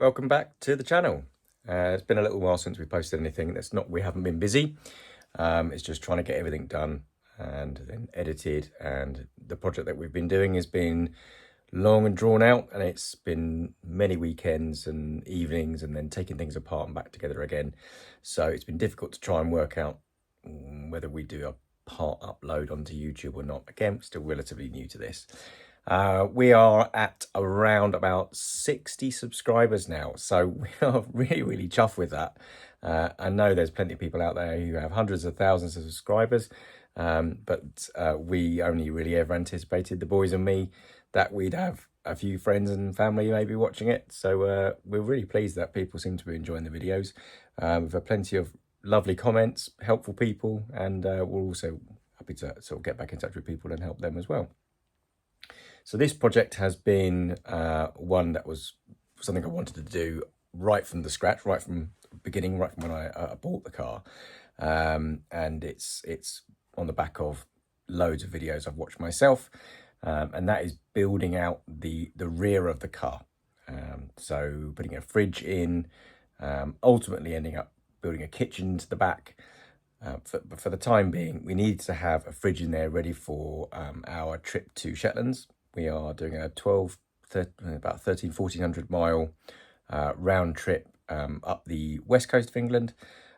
welcome back to the channel. It's been a little while since we posted anything. We haven't been busy. It's just trying to get everything done and then edited, and the project that we've been doing has been long and drawn out, and it's been many weekends and evenings and then taking things apart and back together again. So it's been difficult to try and work out whether we do a part upload onto YouTube or not. Again, still relatively new to this. We are at around about 60 subscribers now, so we are really chuffed with that. I know there's plenty of people out there who have hundreds of thousands of subscribers, but we only really ever anticipated, the boys and me, that we'd have a few friends and family maybe watching it. So we're really pleased that people seem to be enjoying the videos. We've had plenty of lovely comments, helpful people, and we're also happy to sort of get back in touch with people and help them as well. So this project has been one that was something I wanted to do right from the scratch, right from the beginning, right from when I bought the car. And it's on the back of loads of videos I've watched myself, and that is building out the rear of the car. So putting a fridge in, ultimately ending up building a kitchen to the back. But for the time being, we need to have a fridge in there ready for our trip to Shetlands. We are doing a about 1,300 mile round trip up the west coast of England,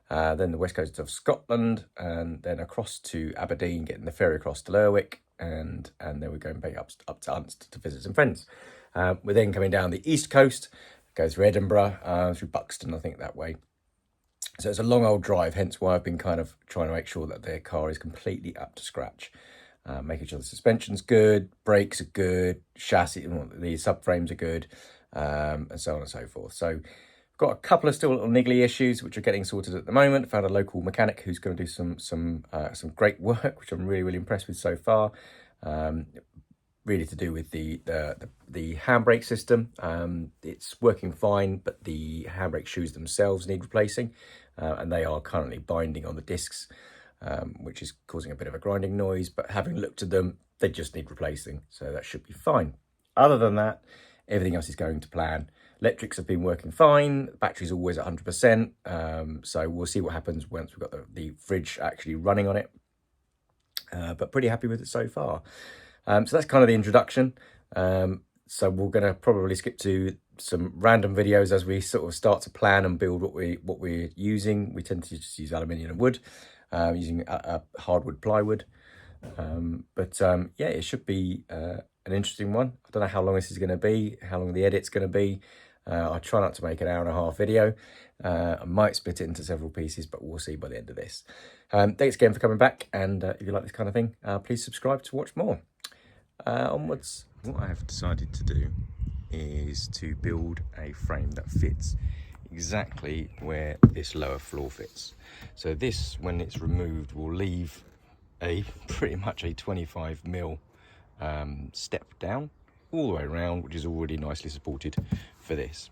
then the west coast of Scotland, and then across to Aberdeen, getting the ferry across to Lerwick, and then we're going back up to Unst to visit some friends. We're then coming down the east coast, go through Edinburgh, through Buxton, I think, that way. So it's a long old drive, hence why I've been kind of trying to make sure that their car is completely up to scratch. Making sure the suspension's good, brakes are good, chassis, the subframes are good, and so on and so forth. So I've got a couple of still little niggly issues which are getting sorted at the moment. Found a local mechanic who's going to do some great work, which I'm really impressed with so far. Really to do with the handbrake system. It's working fine, but the handbrake shoes themselves need replacing, and they are currently binding on the discs, which is causing a bit of a grinding noise. But having looked at them, they just need replacing, so that should be fine. Other than that, everything else is going to plan. Electrics have been working fine. The battery's always at 100%, so we'll see what happens once we've got the fridge actually running on it. But pretty happy with it so far. So that's kind of the introduction. So we're going to probably skip to some random videos as we sort of start to plan and build what we're using. We tend to just use aluminium and wood, using a hardwood plywood. Yeah, it should be an interesting one. I don't know how long this is going to be, how long the edit's going to be. I try not to make an 1.5-hour video. I might split it into several pieces, but we'll see by the end of this. Thanks again for coming back, and if you like this kind of thing, please subscribe to watch more. Onwards. What I have decided to do is to build a frame that fits exactly where this lower floor fits. So this, when it's removed, will leave pretty much a 25mm step down all the way around, which is already nicely supported for this.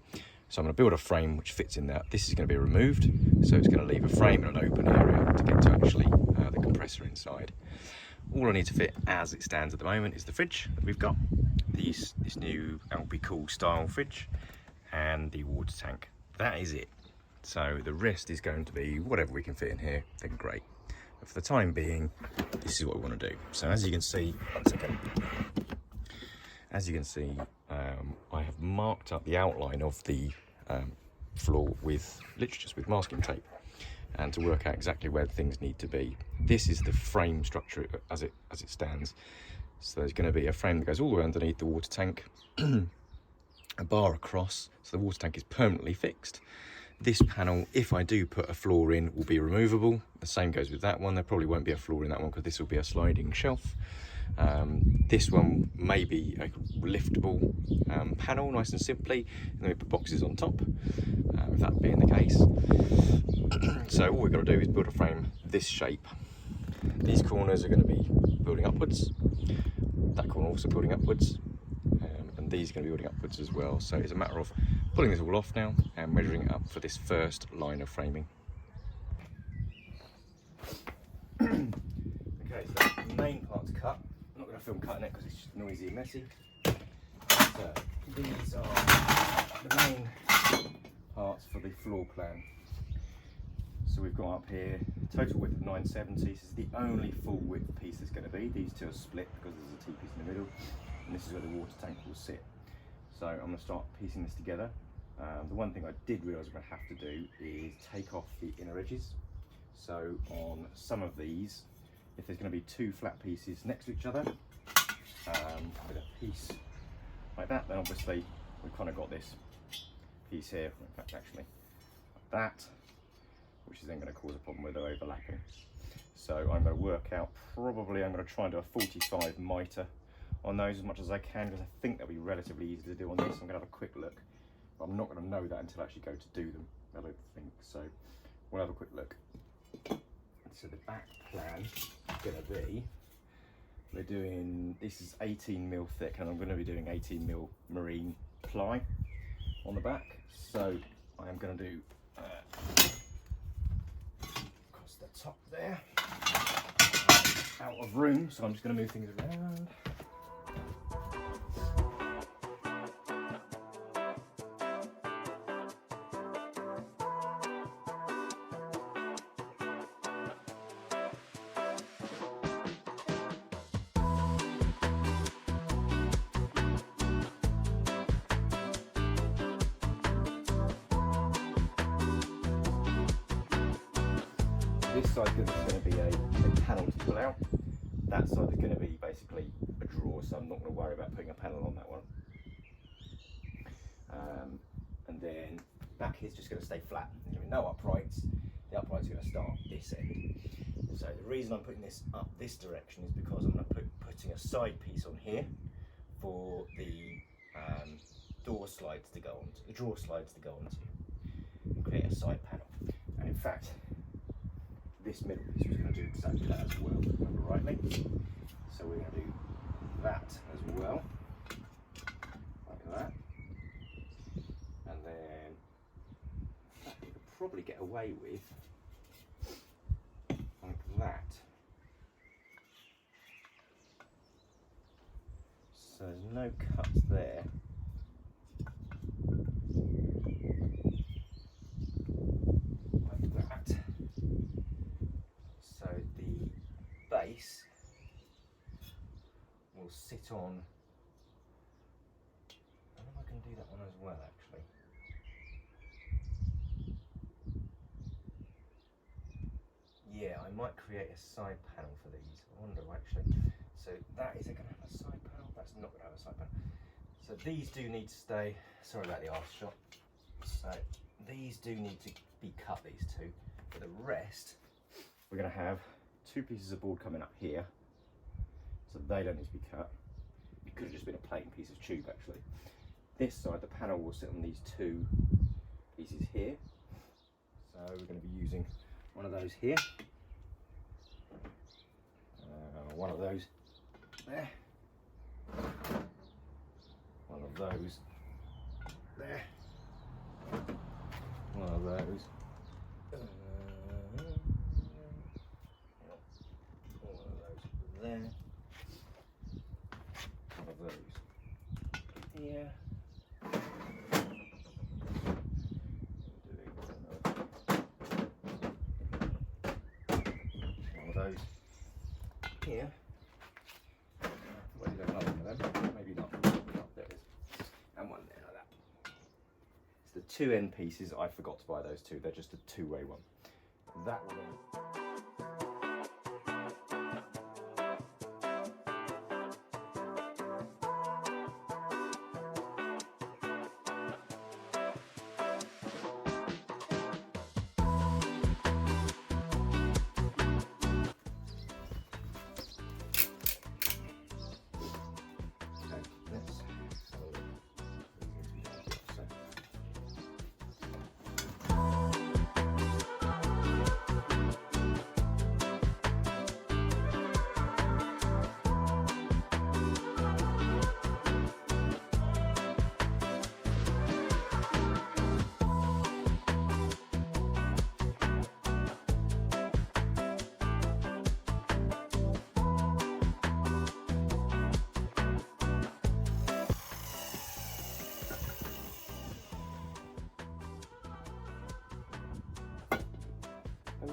So I'm going to build a frame which fits in that. This is going to be removed, so it's going to leave a frame in an open area to get to actually the compressor inside. All I need to fit as it stands at the moment is the fridge that we've got, this new LB Cool style fridge, and the water tank. That is it. So the rest is going to be whatever we can fit in here, then great. But for the time being, this is what we want to do. So as you can see, I have marked up the outline of the floor with literally just with masking tape, and to work out exactly where things need to be. This is the frame structure as it stands. So there's going to be a frame that goes all the way underneath the water tank, a bar across, so the water tank is permanently fixed. This panel, if I do put a floor in, will be removable. The same goes with that one. There probably won't be a floor in that one because this will be a sliding shelf. This one may be a liftable panel, nice and simply, and then we put boxes on top, with that being the case. So all we've got to do is build a frame this shape. These corners are going to be building upwards, that corner also building upwards, and these are going to be building upwards as well. So it's a matter of pulling this all off now and measuring it up for this first line of framing. Okay, so the main part's cut. I'm not going to film cutting it because it's just noisy and messy. So these are the main parts for the floor plan. So we've got up here total width of 970. This is the only full width piece there's going to be. These two are split because there's a T-piece in the middle, and this is where the water tank will sit. So I'm going to start piecing this together. The one thing I did realise I'm going to have to do is take off the inner edges. So on some of these, if there's going to be two flat pieces next to each other, with a piece like that, then obviously we've kind of got this piece here, in fact actually like that, which is then going to cause a problem with the overlapping. So I'm going to work out, probably I'm going to try and do a 45 mitre on those as much as I can, because I think that'll be relatively easy to do on this. I'm going to have a quick look, but I'm not going to know that until I actually go to do them, I don't think. So we'll have a quick look. So the back plan is going to be, we're doing, this is 18mm thick, and I'm going to be doing 18mm marine ply on the back. So I am going to do across the top there, out of room, so I'm just going to move things around. This side is going to be a panel to pull out. That side is going to be basically a drawer, so I'm not going to worry about putting a panel on that one. And then back here is just going to stay flat. There's going to be no uprights. The uprights are going to start this end. So the reason I'm putting this up this direction is because I'm going to putting a side piece on here for the door slides to go onto, the drawer slides to go onto, and create a side panel. And in fact, this middle piece was going to do exactly that as well, remember rightly. So we're going to do that as well, like that. And then that we could probably get away with like that. So there's no cuts there. Will sit on, I don't know if I can do that one as well actually. Yeah, I might create a side panel for these, I wonder actually. So that, is it going to have a side panel? That's not going to have a side panel. So these do need to stay, sorry about the arse shot. So these do need to be cut, these two. For the rest, we're going to have two pieces of board coming up here. So they don't need to be cut. It could have just been a plain piece of tube actually. This side, the panel will sit on these two pieces here. So we're going to be using one of those here. One of those there. One of those there. One of those. One of those there. One of those here. One of those here. Maybe another one of them. Maybe not. Oh, there it is. And one there like that. It's the two end pieces. I forgot to buy those two. They're just a two-way one. That will then.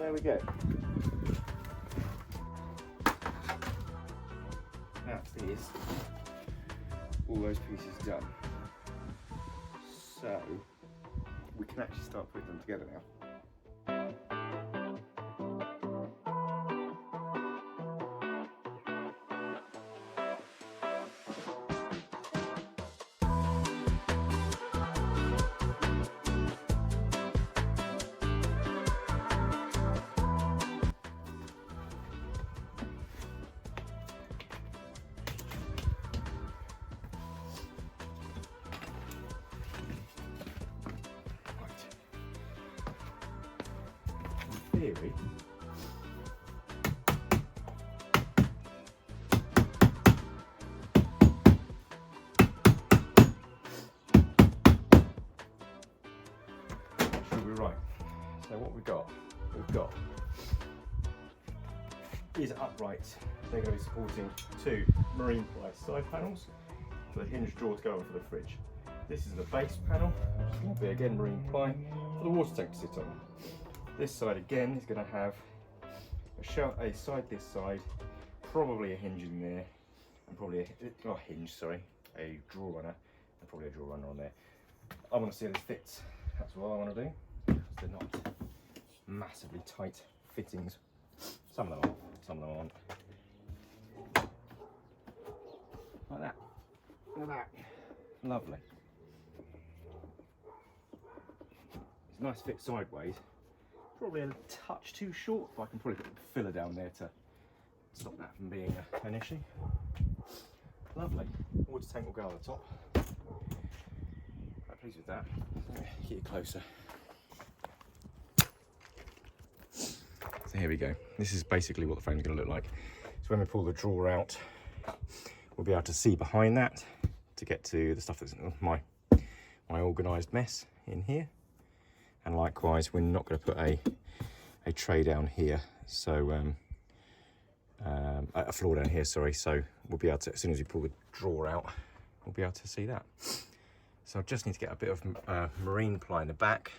there we go. That is all those pieces done. So we can actually start putting them together now. Theory. Should be right. So what we've got these are uprights. They're going to be supporting two marine ply side panels for the hinge drawer to go on for the fridge. This is the base panel, which is going to be again marine ply for the water tank to sit on. This side again is going to have a side this side, probably a hinge in there, and probably a drawer runner, and probably a drawer runner on there. I want to see how this fits. That's what I want to do. Because they're not massively tight fittings. Some of them are, some of them aren't. Like that. Look at that. Lovely. It's a nice fit sideways. Probably a touch too short, but I can probably put a filler down there to stop that from being an issue. Lovely. Water tank will go on the top. Quite pleased with that. Get it closer. So here we go. This is basically what the frame's going to look like. So when we pull the drawer out, we'll be able to see behind that to get to the stuff that's my organised mess in here. And likewise, we're not going to put a tray down here, so a floor down here, sorry. So we'll be able to, as soon as we pull the drawer out, we'll be able to see that. So I just need to get a bit of marine ply in the back,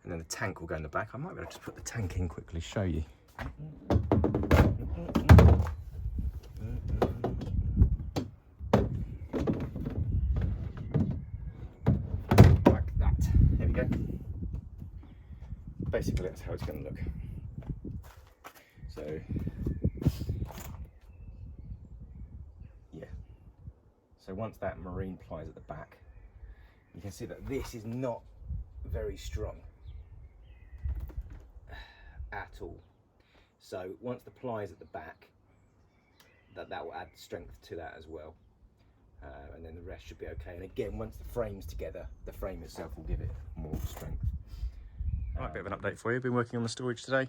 and then the tank will go in the back. I might be able to just put the tank in quickly, show you. Like that. There we go. Basically, that's how it's going to look. So, yeah. So once that marine ply is at the back, you can see that this is not very strong at all. So once the ply is at the back, that will add strength to that as well. And then the rest should be okay. And again, once the frame's together, the frame itself will give it more strength. Right, bit of an update for you. Been working on the storage today.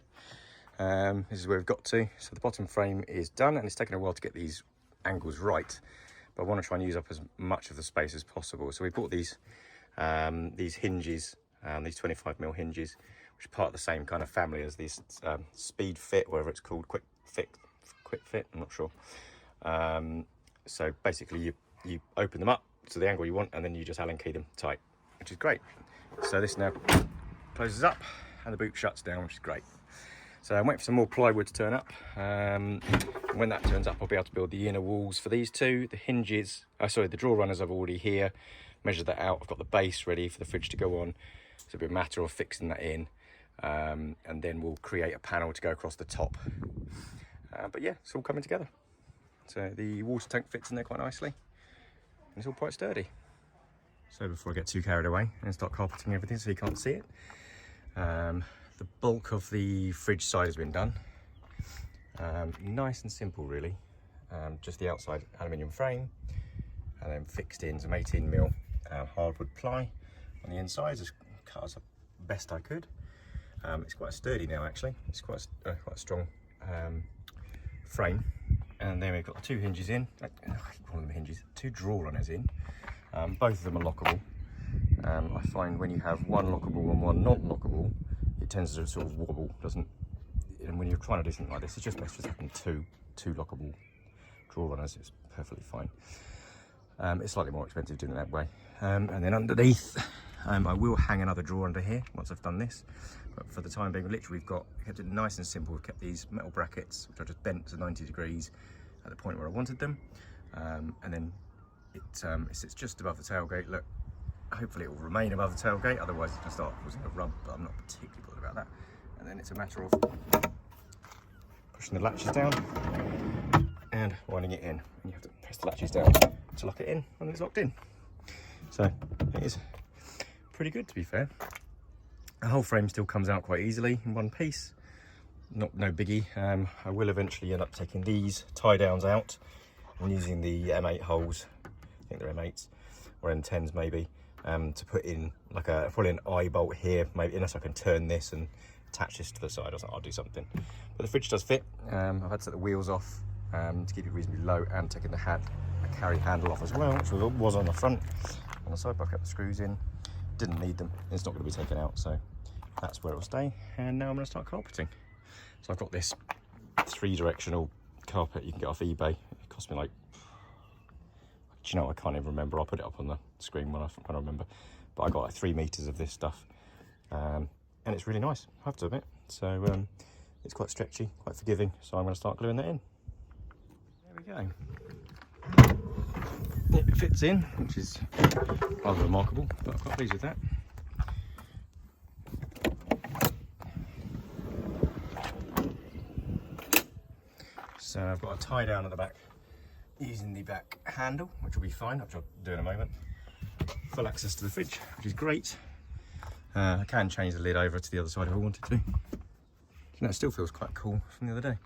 This is where we've got to. So the bottom frame is done, and it's taken a while to get these angles right, but I want to try and use up as much of the space as possible. So we bought these hinges, these 25mm hinges, which are part of the same kind of family as these speed fit, whatever it's called, quick fit, I'm not sure. So basically you open them up to the angle you want, and then you just Allen key them tight, which is great. So this now closes up and the boot shuts down, which is great. So I'm waiting for some more plywood to turn up. When that turns up, I'll be able to build the inner walls for these two. The hinges, the drawer runners I've already here. Measured that out. I've got the base ready for the fridge to go on. So it'll be a matter of fixing that in. And then we'll create a panel to go across the top. But yeah, it's all coming together. So the water tank fits in there quite nicely. And it's all quite sturdy. So before I get too carried away and start carpeting everything so you can't see it. The bulk of the fridge side has been done. Nice and simple really. Just the outside aluminium frame, and then fixed in some 18mm hardwood ply on the inside, just cut as best I could. It's quite sturdy now actually. It's quite a strong frame. And then we've got the two hinges in. I keep calling them hinges. Two drawer runners in. Both of them are lockable. I find when you have one lockable and one not lockable, it tends to sort of wobble, doesn't? And when you're trying to do something like this, it's just best just having two lockable drawer runners. It's perfectly fine. It's slightly more expensive doing it that way. And then underneath, I will hang another drawer under here once I've done this, but for the time being, literally we've kept it nice and simple. We've kept these metal brackets, which I just bent to 90 degrees at the point where I wanted them, and then it sits just above the tailgate. Look, hopefully it will remain above the tailgate, otherwise it's going to start causing a rub, but I'm not particularly bothered about that. And then it's a matter of pushing the latches down and winding it in. And you have to press the latches down to lock it in, and it's locked in. So it is pretty good, to be fair. The whole frame still comes out quite easily in one piece. No biggie. I will eventually end up taking these tie downs out and using the M8 holes, I think they're M8s or M10s maybe, to put in like probably an eye bolt here, maybe, unless I can turn this and attach this to the side or something. I'll do something. But the fridge does fit. I've had to take the wheels off to keep it reasonably low, and taking the carry handle off as well, which was on the front. On the side, but I kept the screws in. Didn't need them. It's not going to be taken out, so that's where it will stay. And now I'm going to start carpeting. So I've got this 3-directional carpet you can get off eBay. It cost me like, do you know, I can't even remember. I'll put it up on the screen when I remember. But I got like 3 meters of this stuff, and it's really nice, I have to admit. So it's quite stretchy, quite forgiving. So I'm going to start gluing that in. There we go. It fits in, which is rather remarkable, but I'm quite pleased with that. So I've got a tie down at the back using the back handle, which will be fine, which I'll do in a moment. Full access to the fridge, which is great. I can change the lid over to the other side if I wanted to. You know, it still feels quite cool from the other day.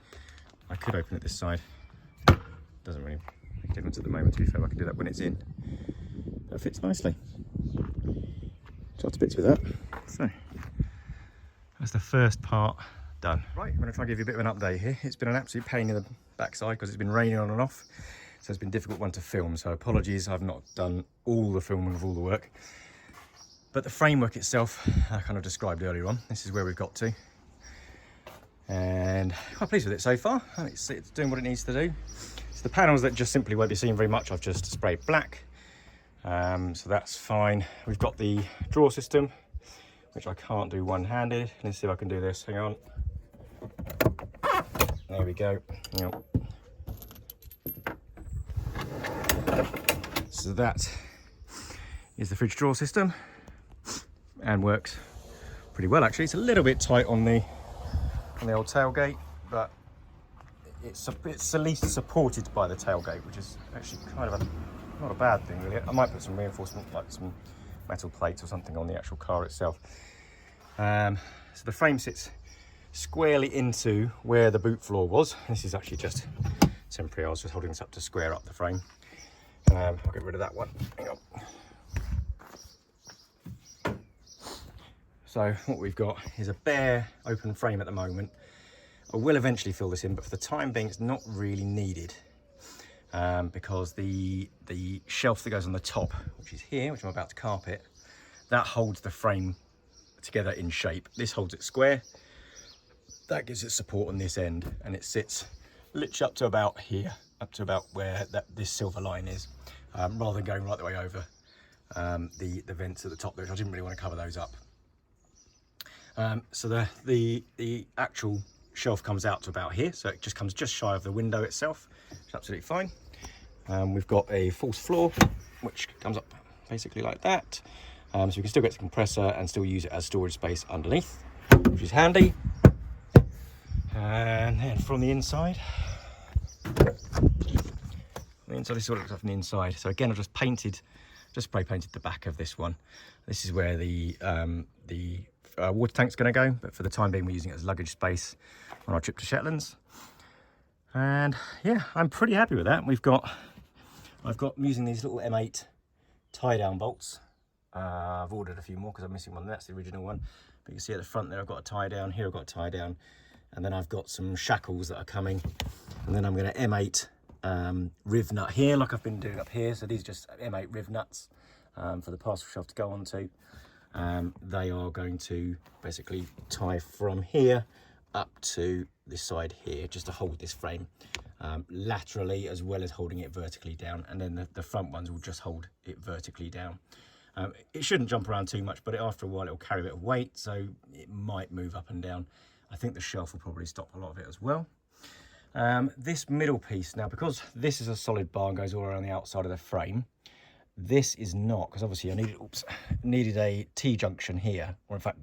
I could open it this side. Doesn't really make a difference at the moment, to be fair. I can do that when it's in. That fits nicely. Shot to bits with that. So that's the first part done. Right, I'm going to try and give you a bit of an update here. It's been an absolute pain in the backside because it's been raining on and off, so it's been a difficult one to film. So apologies, I've not done all the filming of all the work. But the framework itself, I kind of described earlier on. This is where we've got to, and quite pleased with it so far. It's doing what it needs to do. So the panels that just simply won't be seen very much, I've just sprayed black, so that's fine. We've got the drawer system, which I can't do one-handed. Let's see if I can do this. Hang on. There we go. Yep. So that is the fridge drawer system, and works pretty well actually. It's a little bit tight on the old tailgate, but it's at least supported by the tailgate, which is actually kind of not a bad thing really. I might put some reinforcement, like some metal plates or something, on the actual car itself. So the frame sits squarely into where the boot floor was. This is actually just temporary. I was just holding this up to square up the frame. I'll get rid of that one. Hang on. So what we've got is a bare open frame at the moment. I will eventually fill this in, but for the time being it's not really needed, because the shelf that goes on the top, which is here, which I'm about to carpet, that holds the frame together in shape. This holds it square. That gives it support on this end, and it sits literally up to about here, up to about where this silver line is, rather than going right the way over the vents at the top there, which I didn't really want to cover those up. So the actual shelf comes out to about here, so it just comes just shy of the window itself, which is absolutely fine. We've got a false floor, which comes up basically like that. So we can still get the compressor and still use it as storage space underneath, which is handy. And then from the inside, this is what it looks like from the inside. So again, I've just spray painted the back of this one. This is where the water tank's going to go, but for the time being we're using it as luggage space on our trip to Shetlands. And yeah, I'm pretty happy with that. I'm using these little M8 tie down bolts. I've ordered a few more because I'm missing one. That's the original one, but you can see at the front there I've got a tie down, here I've got a tie down, and then I've got some shackles that are coming, and then I'm going to M8 riv nut here like I've been doing up here. So these are just M8 riv nuts for the parcel shelf to go onto. They are going to basically tie from here up to this side here, just to hold this frame laterally as well as holding it vertically down, and then the front ones will just hold it vertically down. It shouldn't jump around too much, but after a while it'll carry a bit of weight, so it might move up and down. I think the shelf will probably stop a lot of it as well. This middle piece, now because this is a solid bar and goes all around the outside of the frame, this is not, because obviously I needed a T-junction here, or in fact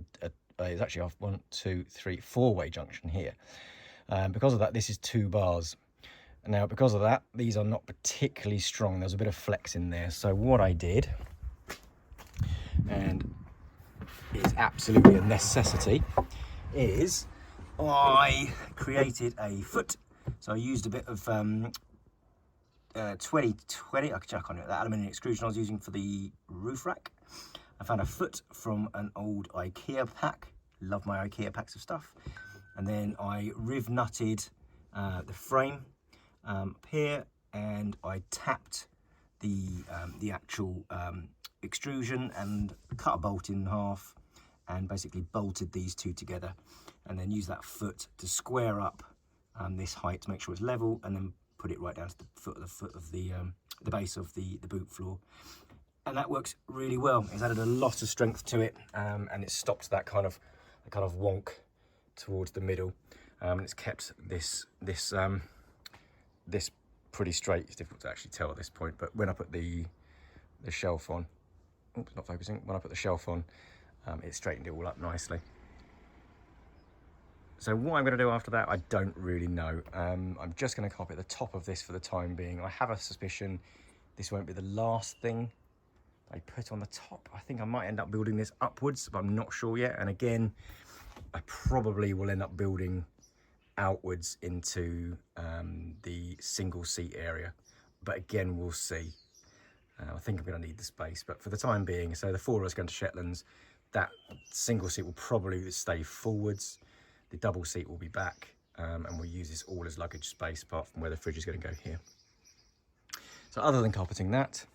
it's actually a 1, 2, 3, 4-way junction here. Because of that, this is 2 bars. Now because of that, these are not particularly strong. There's a bit of flex in there. So what I did, and it's absolutely a necessity, is I created a foot. So I used a bit of 2020, I can check on it, that aluminium extrusion I was using for the roof rack. I found a foot from an old IKEA pack. Love my IKEA packs of stuff. And then I riv nutted the frame up here, and I tapped the actual extrusion and cut a bolt in half and basically bolted these two together, and then use that foot to square up this height to make sure it's level, and then put it right down to the foot of the base of the boot floor. And that works really well. It's added a lot of strength to it, and it stopped that kind of wonk towards the middle. And it's kept this pretty straight. It's difficult to actually tell at this point, but when I put the shelf on, oops, not focusing. When I put the shelf on, it straightened it all up nicely. So what I'm going to do after that, I don't really know. I'm just going to carpet the top of this for the time being. I have a suspicion this won't be the last thing I put on the top. I think I might end up building this upwards, but I'm not sure yet. And again, I probably will end up building outwards into the single seat area. But again, we'll see. I think I'm going to need the space, but for the time being, so the 4 of us going to Shetlands, that single seat will probably stay forwards. The double seat will be back, and we'll use this all as luggage space, apart from where the fridge is going to go here. So other than carpeting that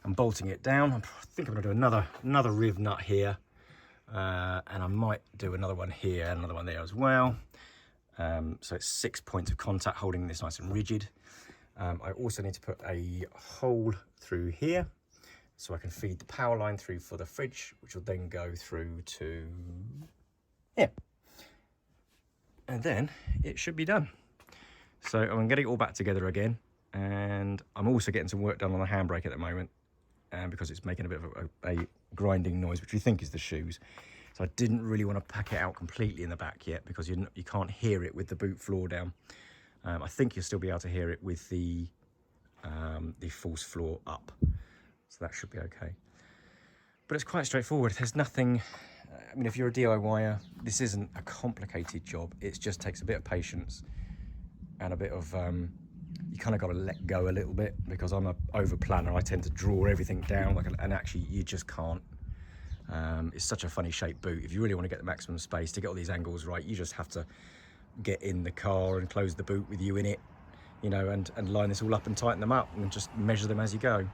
and bolting it down, I think I'm going to do another riv nut here, and I might do another one here and another one there as well. So it's 6 points of contact holding this nice and rigid. I also need to put a hole through here so I can feed the power line through for the fridge, which will then go through to here. And then it should be done. So I'm getting it all back together again, and I'm also getting some work done on the handbrake at the moment, because it's making a bit of a grinding noise, which we think is the shoes. So I didn't really want to pack it out completely in the back yet, because you can't hear it with the boot floor down. I think you'll still be able to hear it with the false floor up, so that should be okay. But it's quite straightforward. There's nothing. I mean, if you're a DIYer, this isn't a complicated job. It just takes a bit of patience and a bit of, you kind of got to let go a little bit, because I'm an over planner. I tend to draw everything down, and actually you just can't. It's such a funny shaped boot. If you really want to get the maximum space, to get all these angles right, you just have to get in the car and close the boot with you in it, you know, and line this all up and tighten them up and just measure them as you go,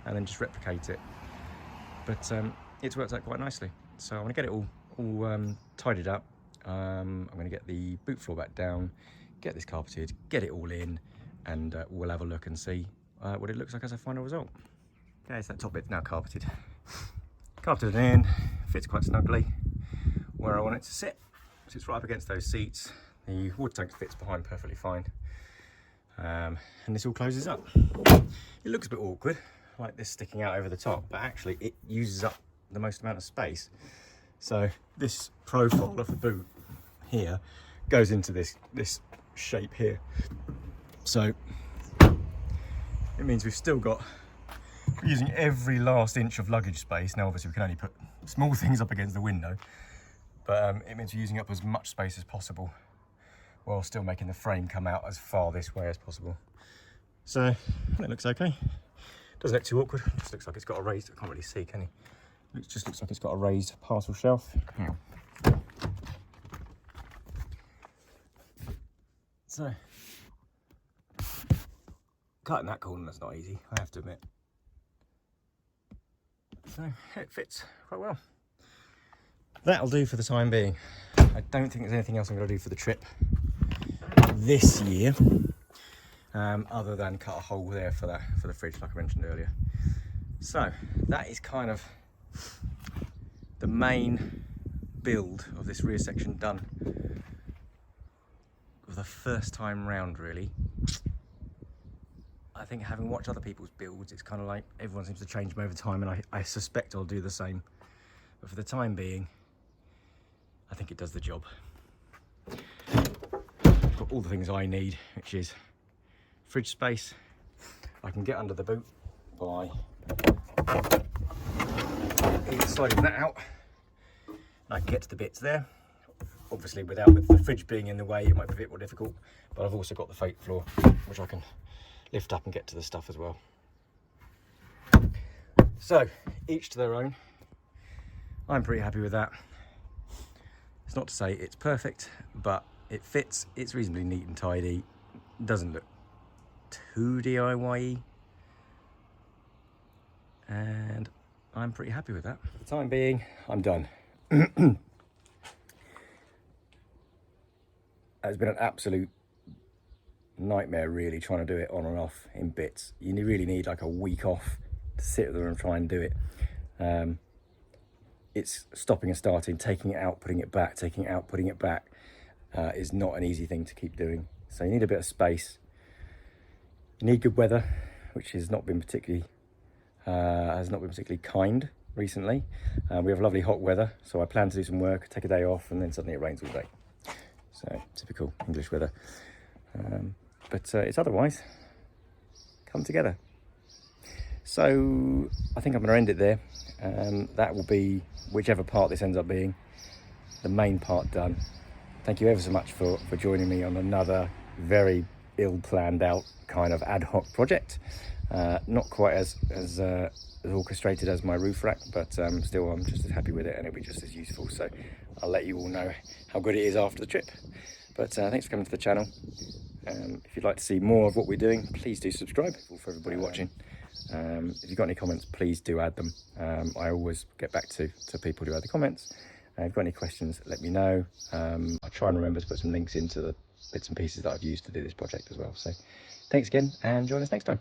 and then just replicate it. But it's worked out quite nicely. So I'm going to get it all tidied up. I'm going to get the boot floor back down, get this carpeted, get it all in, and we'll have a look and see what it looks like as a final result. Okay, so that top bit's now carpeted. Carpeted it in, fits quite snugly where I want it to sit. Sits right up against those seats. The water tank fits behind perfectly fine. And this all closes up. It looks a bit awkward, like this sticking out over the top, but actually it uses up the most amount of space. So this profile of the boot here goes into this shape here. So it means we've still got, we're using every last inch of luggage space. Now obviously we can only put small things up against the window, but it means we're using up as much space as possible while still making the frame come out as far this way as possible. So that looks okay. Doesn't look too awkward. Just looks like it's got a raised, I can't really see, can you? It just looks like it's got a raised parcel shelf. Yeah. So, cutting that corner's not easy, I have to admit. So, it fits quite well. That'll do for the time being. I don't think there's anything else I'm going to do for the trip this year, other than cut a hole there for the fridge, like I mentioned earlier. So, that is kind of the main build of this rear section done for the first time round, really. I think having watched other people's builds, it's kind of like everyone seems to change them over time, and I suspect I'll do the same. But for the time being, I think it does the job. Got all the things I need, which is fridge space. I can get under the boot by sliding that out. I can get to the bits there. Obviously, with the fridge being in the way, it might be a bit more difficult, but I've also got the fake floor, which I can lift up and get to the stuff as well. So, each to their own. I'm pretty happy with that. It's not to say it's perfect, but it fits. It's reasonably neat and tidy. Doesn't look too DIY-y. And I'm pretty happy with that. For the time being, I'm done. It's been an absolute nightmare, really, trying to do it on and off in bits. You really need like a week off to sit there and try and do it. It's stopping and starting, taking it out, putting it back, taking it out, putting it back is not an easy thing to keep doing. So you need a bit of space. You need good weather, which has not been particularly kind recently. We have lovely hot weather, so I plan to do some work, take a day off, and then suddenly it rains all day. So typical English weather. But it's otherwise come together. So I think I'm going to end it there. That will be, whichever part this ends up being, the main part done. Thank you ever so much for joining me on another very ill planned out kind of ad hoc project. Not quite as orchestrated as my roof rack, but still I'm just as happy with it, and it'll be just as useful. So I'll let you all know how good it is after the trip. But thanks for coming to the channel. If you'd like to see more of what we're doing, please do subscribe. For everybody watching, if you've got any comments, please do add them. I always get back to people who add the comments. If you've got any questions, let me know. I'll try and remember to put some links into the bits and pieces that I've used to do this project as well. So thanks again, and join us next time.